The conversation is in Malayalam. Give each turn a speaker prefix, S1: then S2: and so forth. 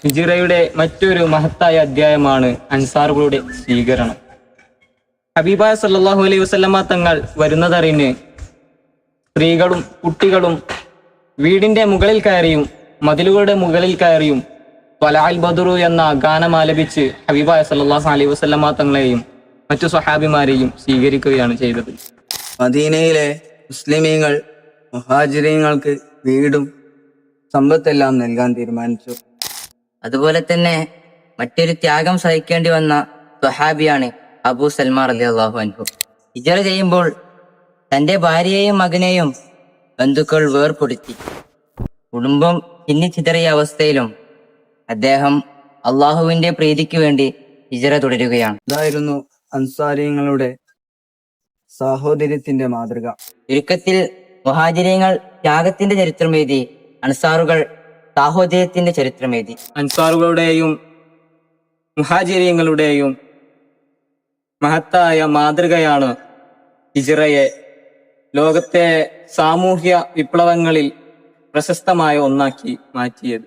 S1: ഹിജ്റയുടെ മറ്റൊരു മഹത്തായ അധ്യായമാണ് അൻസാറുകളുടെ സ്വീകരണം. ഹബീബായ സല്ലല്ലാഹു അലൈഹി വസല്ലമ തങ്ങൾ വരുന്നതറിഞ്ഞ് സ്ത്രീകളും കുട്ടികളും വീടിന്റെ മുകളിൽ കയറിയും മതിലുകളുടെ മുകളിൽ കയറിയും ത്വലഅൽ ബദ്റു എന്ന ഗാനം ആലപിച്ച് ഹബീബായ സല്ലല്ലാഹു അലൈഹി വസല്ലമ തങ്ങളെയും മറ്റു സ്വഹാബിമാരെയും സ്വീകരിക്കുകയാണ് ചെയ്തത്.
S2: മദീനയിലെ മുസ്ലിമീങ്ങൾ മുഹാജിരീങ്ങൾക്ക് വീടും സമ്പത്തെല്ലാം നൽകാൻ തീരുമാനിച്ചു.
S3: അതുപോലെ തന്നെ മറ്റൊരു ത്യാഗം സഹിക്കേണ്ടി വന്ന സ്വഹാബിയാണ് അബൂ സൽമാൻ റളിയല്ലാഹു അൻഹു. ഹിജ്റ ചെയ്യുമ്പോൾ തന്റെ ഭാര്യയെയും മകനെയും ബന്ധുക്കൾ വേർപെടുത്തി. കുടുംബം ചിന്നിച്ചിതറിയ അവസ്ഥയിലും അദ്ദേഹം അള്ളാഹുവിന്റെ പ്രീതിക്ക് വേണ്ടി ഹിജ്റ തുടരുകയാണ്.
S2: ഇതായിരുന്നു അൻസാരിങ്ങളുടെ സാഹോദര്യത്തിന്റെ മാതൃക.
S3: ചുരുക്കത്തിൽ മുഹാജിരീങ്ങൾ ത്യാഗത്തിന്റെ ചരിത്രമെഴുതി, അൻസാറുകൾ സാഹോദര്യത്തിന്റെ ചരിത്രമെഴുതി.
S1: അൻസാറുകളുടെയും മുഹാജിരീങ്ങളുടെയും മഹത്തായ മാതൃകയാണ് ഹിജ്റയെ ലോകത്തെ സാമൂഹ്യ വിപ്ലവങ്ങളിൽ പ്രശസ്തമായ ഒന്നാക്കി മാറ്റിയത്.